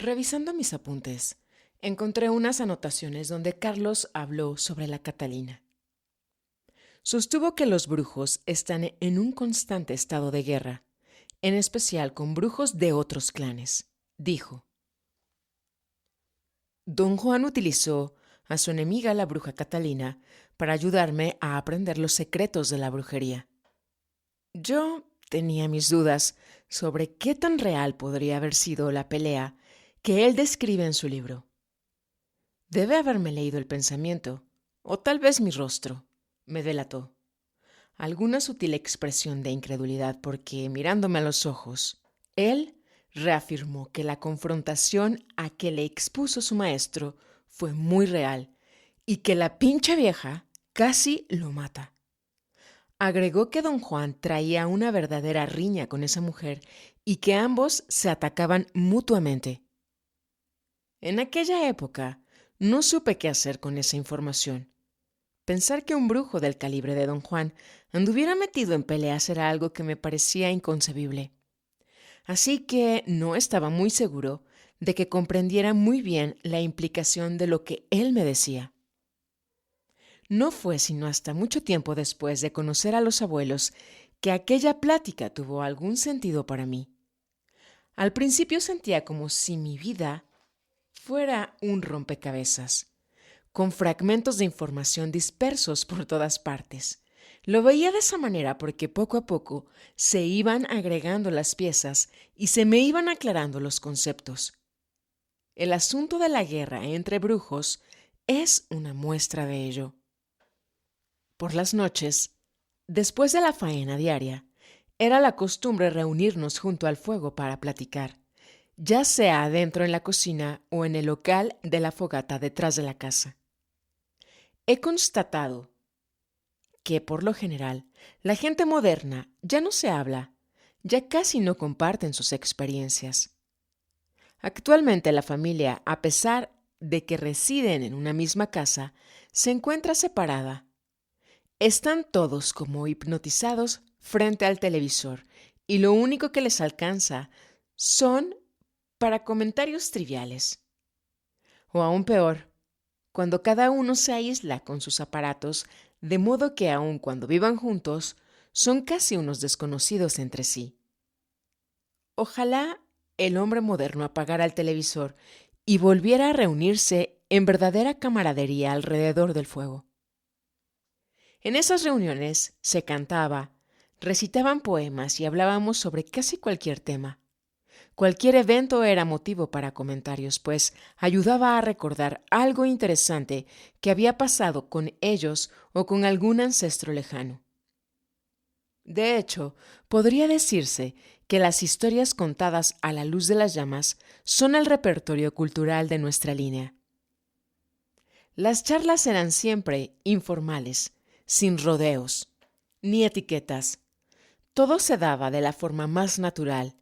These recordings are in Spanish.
Revisando mis apuntes, encontré unas anotaciones donde Carlos habló sobre la Catalina. Sostuvo que los brujos están en un constante estado de guerra, en especial con brujos de otros clanes. Dijo: Don Juan utilizó a su enemiga, la bruja Catalina, para ayudarme a aprender los secretos de la brujería. Yo tenía mis dudas sobre qué tan real podría haber sido la pelea que él describe en su libro. Debe haberme leído el pensamiento, o tal vez mi rostro, me delató. Alguna sutil expresión de incredulidad porque, mirándome a los ojos, él reafirmó que la confrontación a que le expuso su maestro fue muy real y que la pinche vieja casi lo mata. Agregó que don Juan traía una verdadera riña con esa mujer y que ambos se atacaban mutuamente. En aquella época no supe qué hacer con esa información. Pensar que un brujo del calibre de don Juan anduviera metido en peleas era algo que me parecía inconcebible. Así que no estaba muy seguro de que comprendiera muy bien la implicación de lo que él me decía. No fue sino hasta mucho tiempo después de conocer a los abuelos que aquella plática tuvo algún sentido para mí. Al principio sentía como si mi vida fuera un rompecabezas, con fragmentos de información dispersos por todas partes. Lo veía de esa manera porque poco a poco se iban agregando las piezas y se me iban aclarando los conceptos. El asunto de la guerra entre brujos es una muestra de ello. Por las noches, después de la faena diaria, era la costumbre reunirnos junto al fuego para platicar, ya sea adentro en la cocina o en el local de la fogata detrás de la casa. He constatado que, por lo general, la gente moderna ya no se habla, ya casi no comparten sus experiencias. Actualmente la familia, a pesar de que residen en una misma casa, se encuentra separada. Están todos como hipnotizados frente al televisor y lo único que les alcanza son para comentarios triviales. O aún peor, cuando cada uno se aísla con sus aparatos, de modo que aun cuando vivan juntos, son casi unos desconocidos entre sí. Ojalá el hombre moderno apagara el televisor y volviera a reunirse en verdadera camaradería alrededor del fuego. En esas reuniones se cantaba, recitaban poemas y hablábamos sobre casi cualquier tema. Cualquier evento era motivo para comentarios, pues ayudaba a recordar algo interesante que había pasado con ellos o con algún ancestro lejano. De hecho, podría decirse que las historias contadas a la luz de las llamas son el repertorio cultural de nuestra línea. Las charlas eran siempre informales, sin rodeos, ni etiquetas. Todo se daba de la forma más natural.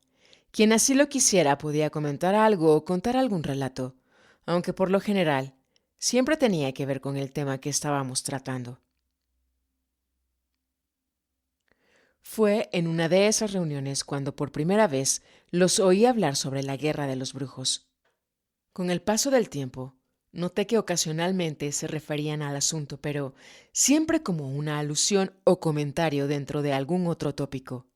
Quien así lo quisiera podía comentar algo o contar algún relato, aunque por lo general siempre tenía que ver con el tema que estábamos tratando. Fue en una de esas reuniones cuando por primera vez los oí hablar sobre la guerra de los brujos. Con el paso del tiempo, noté que ocasionalmente se referían al asunto, pero siempre como una alusión o comentario dentro de algún otro tópico.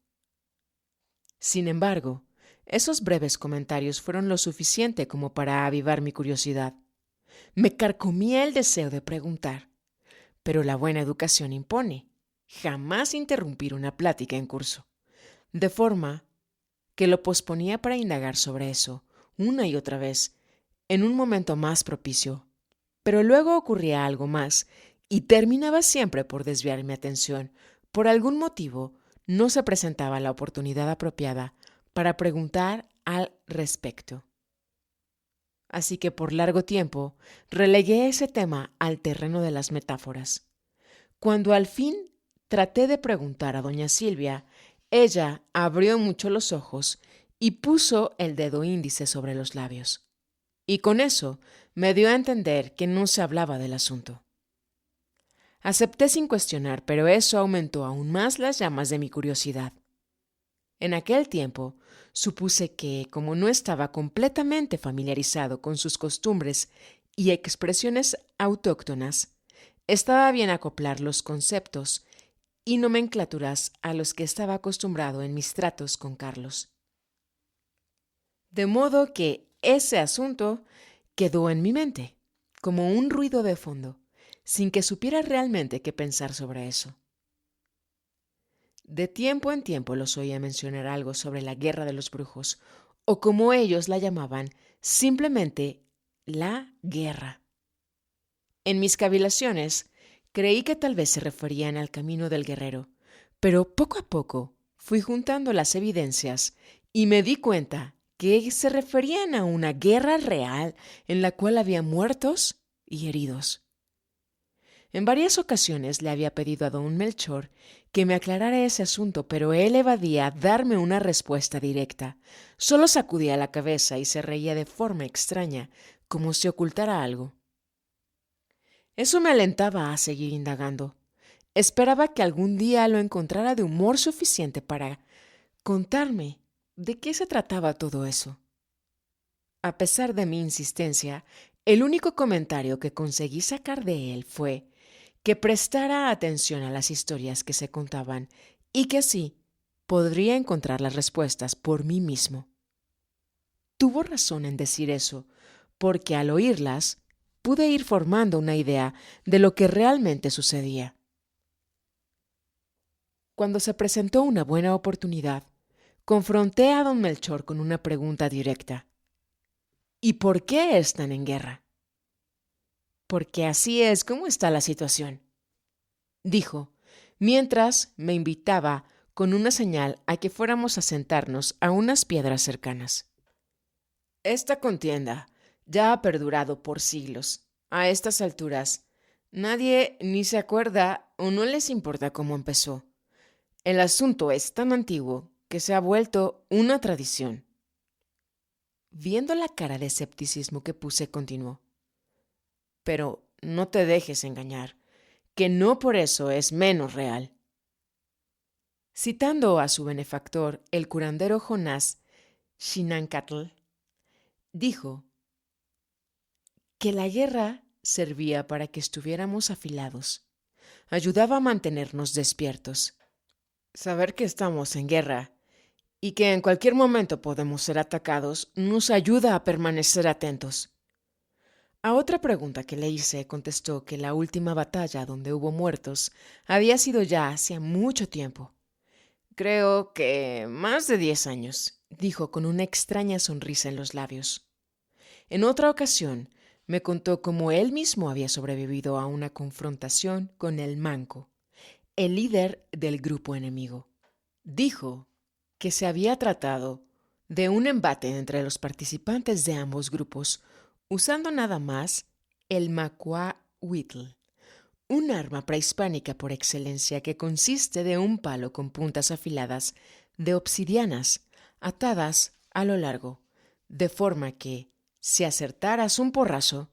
Sin embargo, esos breves comentarios fueron lo suficiente como para avivar mi curiosidad. Me carcomía el deseo de preguntar, pero la buena educación impone jamás interrumpir una plática en curso, de forma que lo posponía para indagar sobre eso una y otra vez en un momento más propicio. Pero luego ocurría algo más y terminaba siempre por desviar mi atención. Por algún motivo no se presentaba la oportunidad apropiada para preguntar al respecto. Así que por largo tiempo relegué ese tema al terreno de las metáforas. Cuando al fin traté de preguntar a doña Silvia, ella abrió mucho los ojos y puso el dedo índice sobre los labios. Y con eso me dio a entender que no se hablaba del asunto. Acepté sin cuestionar, pero eso aumentó aún más las llamas de mi curiosidad. En aquel tiempo, supuse que, como no estaba completamente familiarizado con sus costumbres y expresiones autóctonas, estaba bien acoplar los conceptos y nomenclaturas a los que estaba acostumbrado en mis tratos con Carlos. De modo que ese asunto quedó en mi mente, como un ruido de fondo, sin que supiera realmente qué pensar sobre eso. De tiempo en tiempo los oía mencionar algo sobre la guerra de los brujos, o como ellos la llamaban, simplemente la guerra. En mis cavilaciones creí que tal vez se referían al camino del guerrero, pero poco a poco fui juntando las evidencias y me di cuenta que se referían a una guerra real en la cual había muertos y heridos. En varias ocasiones le había pedido a don Melchor que me aclarara ese asunto, pero él evadía darme una respuesta directa. Solo sacudía la cabeza y se reía de forma extraña, como si ocultara algo. Eso me alentaba a seguir indagando. Esperaba que algún día lo encontrara de humor suficiente para contarme de qué se trataba todo eso. A pesar de mi insistencia, el único comentario que conseguí sacar de él fue que prestara atención a las historias que se contaban y que así podría encontrar las respuestas por mí mismo. Tuvo razón en decir eso, porque al oírlas pude ir formando una idea de lo que realmente sucedía. Cuando se presentó una buena oportunidad, confronté a don Melchor con una pregunta directa. ¿Y por qué están en guerra? Porque así es como está la situación, dijo, mientras me invitaba con una señal a que fuéramos a sentarnos a unas piedras cercanas. Esta contienda ya ha perdurado por siglos. A estas alturas, nadie ni se acuerda o no les importa cómo empezó. El asunto es tan antiguo que se ha vuelto una tradición. Viendo la cara de escepticismo que puse, continuó. Pero no te dejes engañar, que no por eso es menos real. Citando a su benefactor, el curandero Jonás Shinnancatl, dijo que la guerra servía para que estuviéramos afilados, ayudaba a mantenernos despiertos. Saber que estamos en guerra y que en cualquier momento podemos ser atacados nos ayuda a permanecer atentos. A otra pregunta que le hice contestó que la última batalla donde hubo muertos había sido ya hacía mucho tiempo. Creo que más de 10 años, dijo con una extraña sonrisa en los labios. En otra ocasión me contó cómo él mismo había sobrevivido a una confrontación con el Manco, el líder del grupo enemigo. Dijo que se había tratado de un embate entre los participantes de ambos grupos, usando nada más el macuahuitl, un arma prehispánica por excelencia que consiste de un palo con puntas afiladas de obsidianas atadas a lo largo, de forma que, si acertaras un porrazo,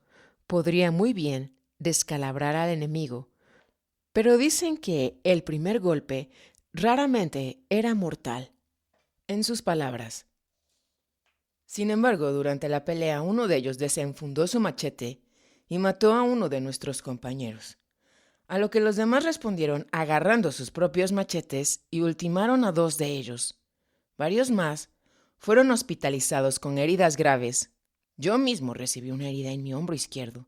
podría muy bien descalabrar al enemigo. Pero dicen que el primer golpe raramente era mortal. En sus palabras. Sin embargo, durante la pelea uno de ellos desenfundó su machete y mató a uno de nuestros compañeros, a lo que los demás respondieron agarrando sus propios machetes y ultimaron a 2 de ellos. Varios más fueron hospitalizados con heridas graves. Yo mismo recibí una herida en mi hombro izquierdo.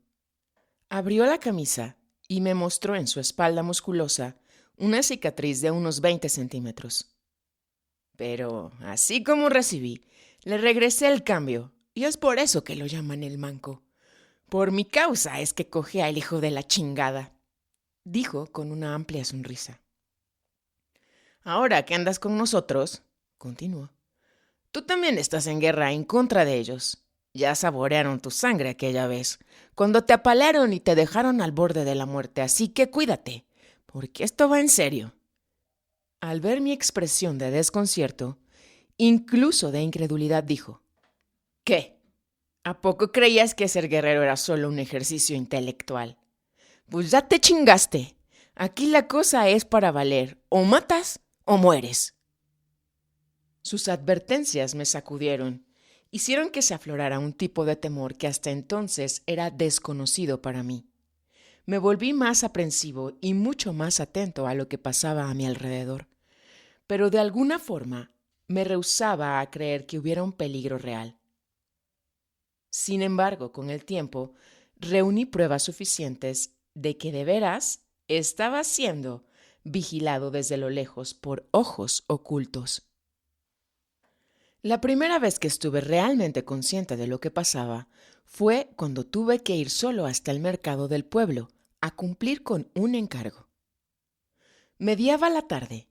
Abrió la camisa y me mostró en su espalda musculosa una cicatriz de unos 20 centímetros. Pero, así como recibí, le regresé el cambio, y es por eso que lo llaman el Manco. Por mi causa es que cogí al hijo de la chingada, dijo con una amplia sonrisa. Ahora que andas con nosotros, continuó, tú también estás en guerra en contra de ellos. Ya saborearon tu sangre aquella vez, cuando te apalearon y te dejaron al borde de la muerte, así que cuídate, porque esto va en serio. Al ver mi expresión de desconcierto, incluso de incredulidad, dijo, ¿qué? ¿A poco creías que ser guerrero era solo un ejercicio intelectual? Pues ya te chingaste. Aquí la cosa es para valer. O matas o mueres. Sus advertencias me sacudieron. Hicieron que se aflorara un tipo de temor que hasta entonces era desconocido para mí. Me volví más aprensivo y mucho más atento a lo que pasaba a mi alrededor. Pero de alguna forma me rehusaba a creer que hubiera un peligro real. Sin embargo, con el tiempo, reuní pruebas suficientes de que de veras estaba siendo vigilado desde lo lejos por ojos ocultos. La primera vez que estuve realmente consciente de lo que pasaba fue cuando tuve que ir solo hasta el mercado del pueblo a cumplir con un encargo. Mediaba la tarde,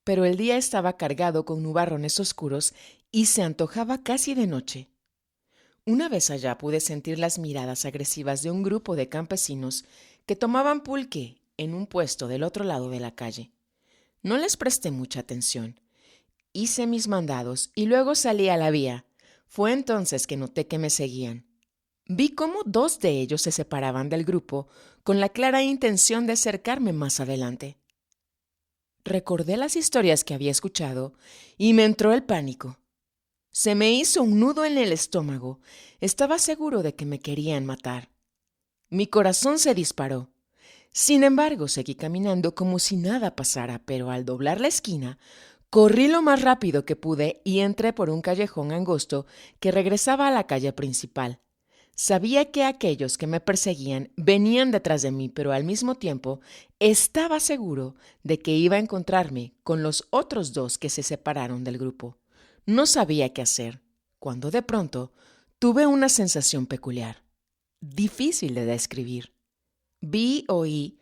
pero el día estaba cargado con nubarrones oscuros y se antojaba casi de noche. Una vez allá pude sentir las miradas agresivas de un grupo de campesinos que tomaban pulque en un puesto del otro lado de la calle. No les presté mucha atención. Hice mis mandados y luego salí a la vía. Fue entonces que noté que me seguían. Vi cómo dos de ellos se separaban del grupo con la clara intención de acercarme más adelante. Recordé las historias que había escuchado y me entró el pánico. Se me hizo un nudo en el estómago. Estaba seguro de que me querían matar. Mi corazón se disparó. Sin embargo, seguí caminando como si nada pasara, pero al doblar la esquina, corrí lo más rápido que pude y entré por un callejón angosto que regresaba a la calle principal. Sabía que aquellos que me perseguían venían detrás de mí, pero al mismo tiempo estaba seguro de que iba a encontrarme con los otros dos que se separaron del grupo. No sabía qué hacer, cuando de pronto tuve una sensación peculiar, difícil de describir. Oí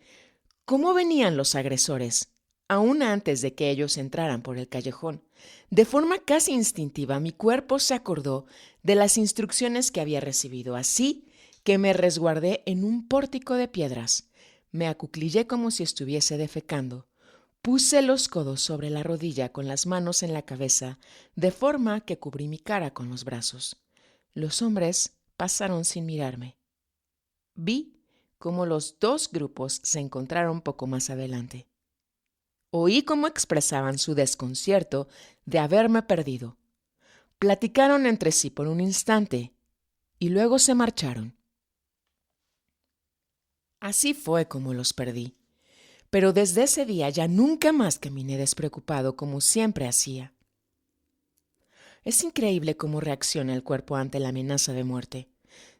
cómo venían los agresores, aún antes de que ellos entraran por el callejón. De forma casi instintiva, mi cuerpo se acordó de las instrucciones que había recibido, así que me resguardé en un pórtico de piedras. Me acuclillé como si estuviese defecando. Puse los codos sobre la rodilla con las manos en la cabeza, de forma que cubrí mi cara con los brazos. Los hombres pasaron sin mirarme. Vi cómo los dos grupos se encontraron poco más adelante. Oí cómo expresaban su desconcierto de haberme perdido. Platicaron entre sí por un instante y luego se marcharon. Así fue como los perdí. Pero desde ese día ya nunca más caminé despreocupado como siempre hacía. Es increíble cómo reacciona el cuerpo ante la amenaza de muerte.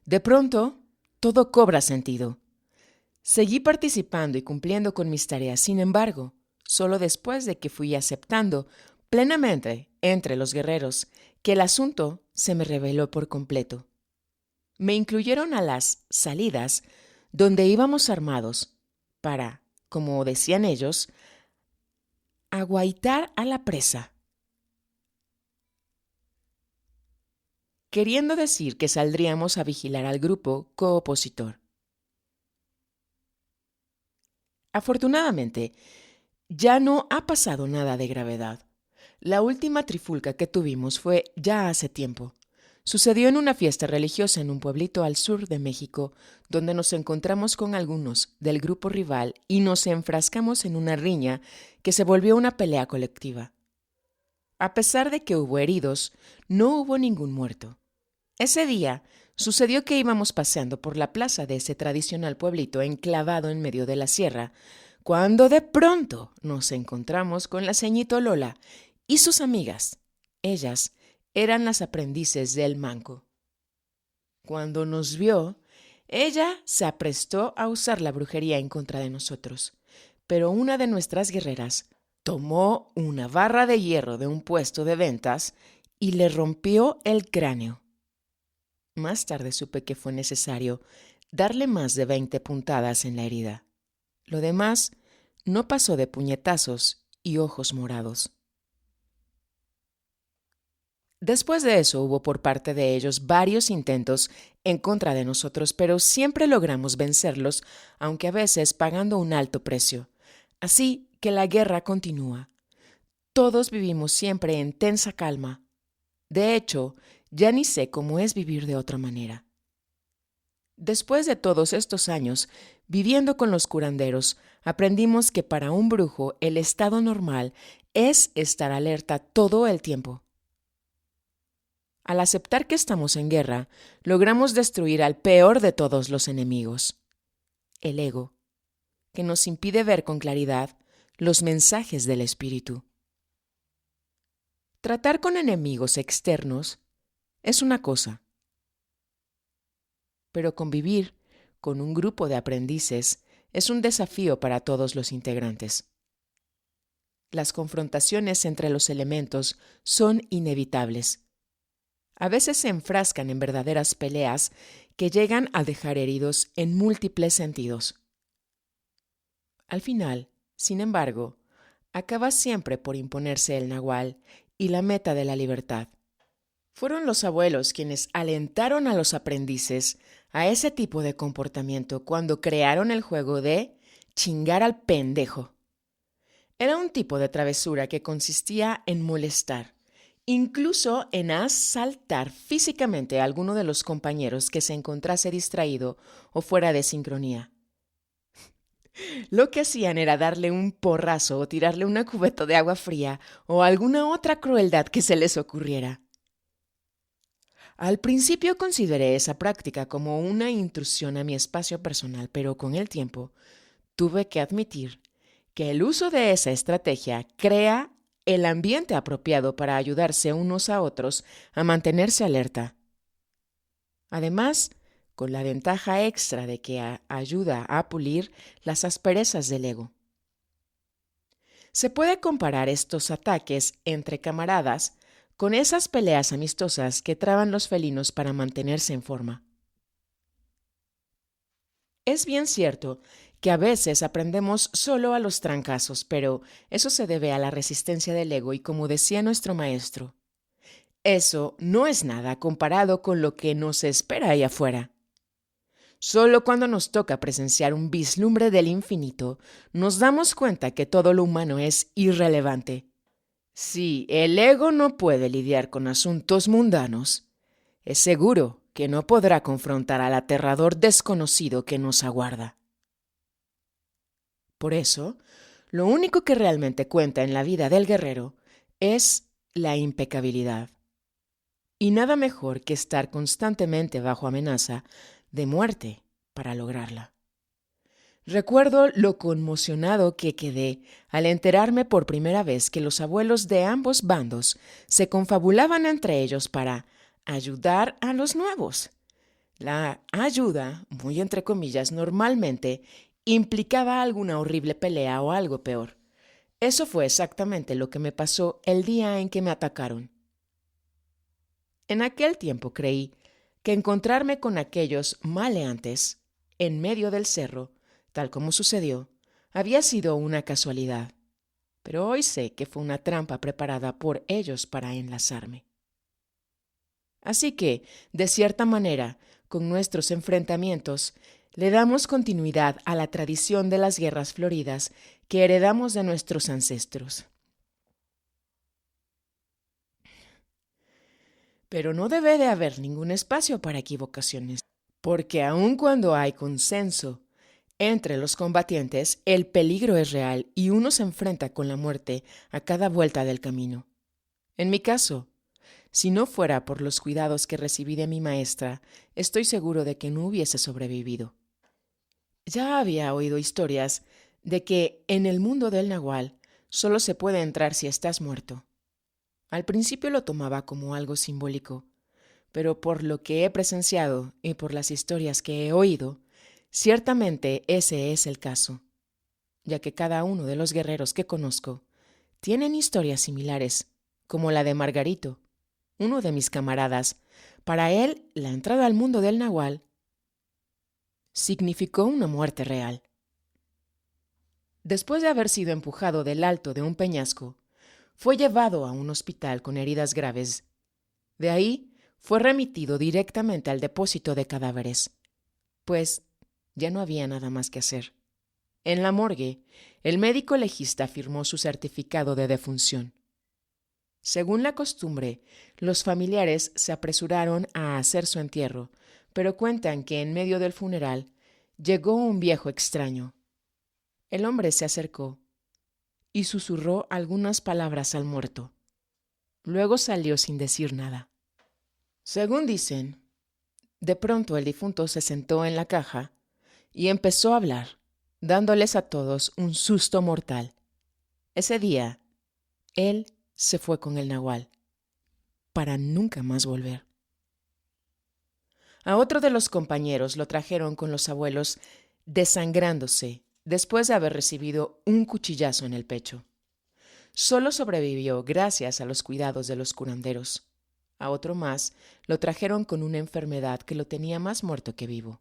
De pronto, todo cobra sentido. Seguí participando y cumpliendo con mis tareas, sin embargo, solo después de que fui aceptando plenamente entre los guerreros que el asunto se me reveló por completo. Me incluyeron a las salidas donde íbamos armados para, como decían ellos, aguaitar a la presa, queriendo decir que saldríamos a vigilar al grupo coopositor. Afortunadamente, ya no ha pasado nada de gravedad. La última trifulca que tuvimos fue ya hace tiempo. Sucedió en una fiesta religiosa en un pueblito al sur de México, donde nos encontramos con algunos del grupo rival y nos enfrascamos en una riña que se volvió una pelea colectiva. A pesar de que hubo heridos, no hubo ningún muerto. Ese día sucedió que íbamos paseando por la plaza de ese tradicional pueblito enclavado en medio de la sierra, cuando de pronto nos encontramos con la ceñito Lola y sus amigas. Ellas eran las aprendices del manco. Cuando nos vio, ella se aprestó a usar la brujería en contra de nosotros, pero una de nuestras guerreras tomó una barra de hierro de un puesto de ventas y le rompió el cráneo. Más tarde supe que fue necesario darle más de 20 puntadas en la herida. Lo demás no pasó de puñetazos y ojos morados. Después de eso hubo por parte de ellos varios intentos en contra de nosotros, pero siempre logramos vencerlos, aunque a veces pagando un alto precio. Así que la guerra continúa. Todos vivimos siempre en tensa calma. De hecho, ya ni sé cómo es vivir de otra manera. Después de todos estos años viviendo con los curanderos, aprendimos que para un brujo el estado normal es estar alerta todo el tiempo. Al aceptar que estamos en guerra, logramos destruir al peor de todos los enemigos, el ego, que nos impide ver con claridad los mensajes del espíritu. Tratar con enemigos externos es una cosa, pero convivir con un grupo de aprendices es un desafío para todos los integrantes. Las confrontaciones entre los elementos son inevitables. A veces se enfrascan en verdaderas peleas que llegan a dejar heridos en múltiples sentidos. Al final, sin embargo, acaba siempre por imponerse el nahual y la meta de la libertad. Fueron los abuelos quienes alentaron a los aprendices a ese tipo de comportamiento cuando crearon el juego de chingar al pendejo. Era un tipo de travesura que consistía en molestar, incluso en asaltar físicamente a alguno de los compañeros que se encontrase distraído o fuera de sincronía. Lo que hacían era darle un porrazo o tirarle una cubeta de agua fría o alguna otra crueldad que se les ocurriera. Al principio consideré esa práctica como una intrusión a mi espacio personal, pero con el tiempo tuve que admitir que el uso de esa estrategia crea el ambiente apropiado para ayudarse unos a otros a mantenerse alerta. Además, con la ventaja extra de que ayuda a pulir las asperezas del ego. Se puede comparar estos ataques entre camaradas con esas peleas amistosas que traban los felinos para mantenerse en forma. Es bien cierto que a veces aprendemos solo a los trancazos, pero eso se debe a la resistencia del ego y como decía nuestro maestro, eso no es nada comparado con lo que nos espera allá afuera. Solo cuando nos toca presenciar un vislumbre del infinito, nos damos cuenta que todo lo humano es irrelevante. Si el ego no puede lidiar con asuntos mundanos, es seguro que no podrá confrontar al aterrador desconocido que nos aguarda. Por eso, lo único que realmente cuenta en la vida del guerrero es la impecabilidad. Y nada mejor que estar constantemente bajo amenaza de muerte para lograrla. Recuerdo lo conmocionado que quedé al enterarme por primera vez que los abuelos de ambos bandos se confabulaban entre ellos para ayudar a los nuevos. La ayuda, muy entre comillas, normalmente implicaba alguna horrible pelea o algo peor. Eso fue exactamente lo que me pasó el día en que me atacaron. En aquel tiempo creí que encontrarme con aquellos maleantes en medio del cerro, tal como sucedió, había sido una casualidad. Pero hoy sé que fue una trampa preparada por ellos para enlazarme. Así que, de cierta manera, con nuestros enfrentamientos, le damos continuidad a la tradición de las guerras floridas que heredamos de nuestros ancestros. Pero no debe de haber ningún espacio para equivocaciones, porque aun cuando hay consenso entre los combatientes, el peligro es real y uno se enfrenta con la muerte a cada vuelta del camino. En mi caso, si no fuera por los cuidados que recibí de mi maestra, estoy seguro de que no hubiese sobrevivido. Ya había oído historias de que en el mundo del nahual solo se puede entrar si estás muerto. Al principio lo tomaba como algo simbólico, pero por lo que he presenciado y por las historias que he oído, ciertamente ese es el caso, ya que cada uno de los guerreros que conozco tienen historias similares, como la de Margarito, uno de mis camaradas. Para él, la entrada al mundo del nahual significó una muerte real. Después de haber sido empujado del alto de un peñasco, fue llevado a un hospital con heridas graves. De ahí fue remitido directamente al depósito de cadáveres, pues ya no había nada más que hacer. En la morgue, el médico legista firmó su certificado de defunción. Según la costumbre, los familiares se apresuraron a hacer su entierro, pero cuentan que en medio del funeral llegó un viejo extraño. El hombre se acercó y susurró algunas palabras al muerto. Luego salió sin decir nada. Según dicen, de pronto el difunto se sentó en la caja y empezó a hablar, dándoles a todos un susto mortal. Ese día, él se fue con el nahual, para nunca más volver. A otro de los compañeros lo trajeron con los abuelos desangrándose después de haber recibido un cuchillazo en el pecho. Solo sobrevivió gracias a los cuidados de los curanderos. A otro más lo trajeron con una enfermedad que lo tenía más muerto que vivo.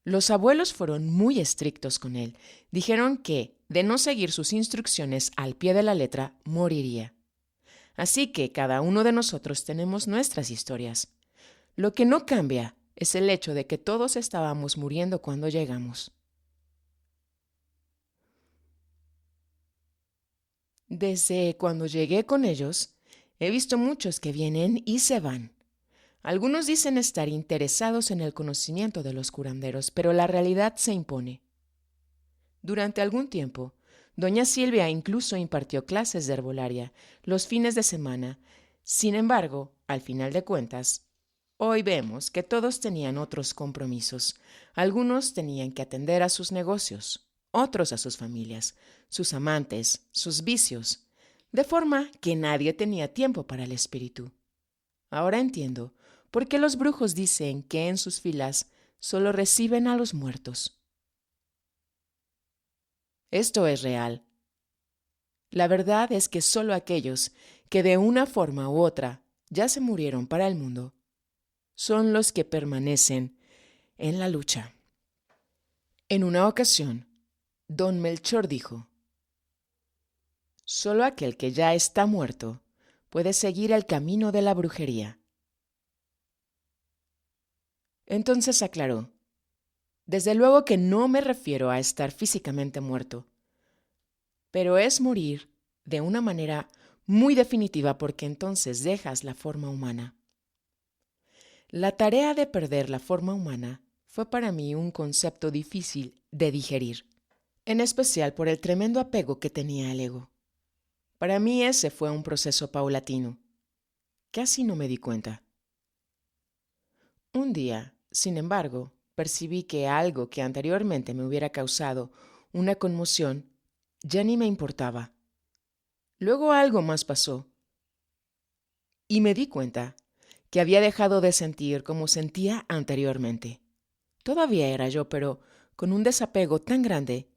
Los abuelos fueron muy estrictos con él. Dijeron que, de no seguir sus instrucciones al pie de la letra, moriría. Así que cada uno de nosotros tenemos nuestras historias. Lo que no cambia es el hecho de que todos estábamos muriendo cuando llegamos. Desde cuando llegué con ellos, he visto muchos que vienen y se van. Algunos dicen estar interesados en el conocimiento de los curanderos, pero la realidad se impone. Durante algún tiempo, doña Silvia incluso impartió clases de herbolaria los fines de semana. Sin embargo, al final de cuentas, hoy vemos que todos tenían otros compromisos. Algunos tenían que atender a sus negocios, otros a sus familias, sus amantes, sus vicios, de forma que nadie tenía tiempo para el espíritu. Ahora entiendo por qué los brujos dicen que en sus filas solo reciben a los muertos. Esto es real. La verdad es que solo aquellos que de una forma u otra ya se murieron para el mundo son los que permanecen en la lucha. En una ocasión, don Melchor dijo: solo aquel que ya está muerto puede seguir el camino de la brujería. Entonces aclaró: desde luego que no me refiero a estar físicamente muerto, pero es morir de una manera muy definitiva porque entonces dejas la forma humana. La tarea de perder la forma humana fue para mí un concepto difícil de digerir, en especial por el tremendo apego que tenía al ego. Para mí ese fue un proceso paulatino. Casi no me di cuenta. Un día, sin embargo, percibí que algo que anteriormente me hubiera causado una conmoción ya ni me importaba. Luego algo más pasó y me di cuenta que había dejado de sentir como sentía anteriormente. Todavía era yo, pero con un desapego tan grande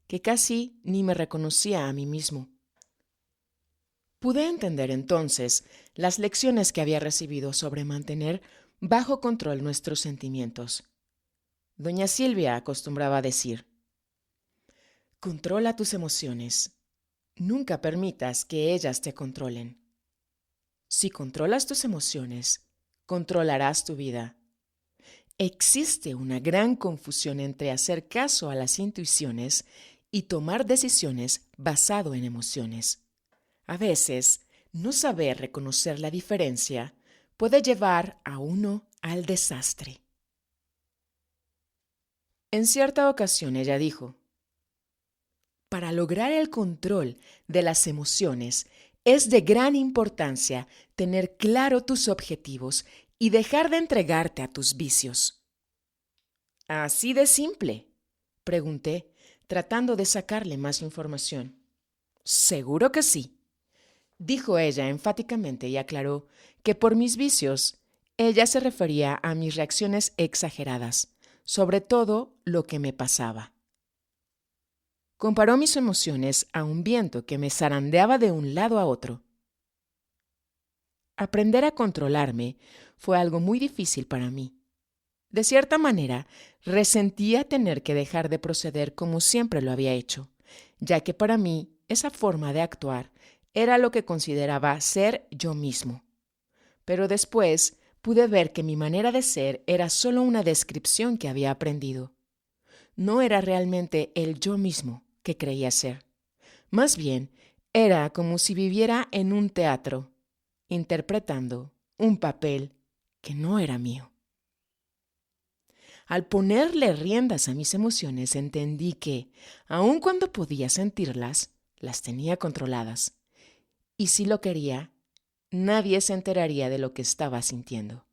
que casi ni me reconocía a mí mismo. Pude entender entonces las lecciones que había recibido sobre mantener bajo control nuestros sentimientos. Doña Silvia acostumbraba a decir: controla tus emociones. Nunca permitas que ellas te controlen. Si controlas tus emociones, controlarás tu vida. Existe una gran confusión entre hacer caso a las intuiciones y tomar decisiones basado en emociones. A veces, no saber reconocer la diferencia puede llevar a uno al desastre. En cierta ocasión ella dijo: para lograr el control de las emociones, es de gran importancia tener claro tus objetivos y dejar de entregarte a tus vicios. ¿Así de simple?, pregunté, tratando de sacarle más información. Seguro que sí, dijo ella enfáticamente y aclaró que por mis vicios ella se refería a mis reacciones exageradas, sobre todo lo que me pasaba. Comparó mis emociones a un viento que me zarandeaba de un lado a otro. Aprender a controlarme fue algo muy difícil para mí. De cierta manera, resentía tener que dejar de proceder como siempre lo había hecho, ya que para mí esa forma de actuar era lo que consideraba ser yo mismo. Pero después pude ver que mi manera de ser era solo una descripción que había aprendido. No era realmente el yo mismo que creía ser. Más bien, era como si viviera en un teatro, interpretando un papel que no era mío. Al ponerle riendas a mis emociones, entendí que, aun cuando podía sentirlas, las tenía controladas. Y si lo quería, nadie se enteraría de lo que estaba sintiendo.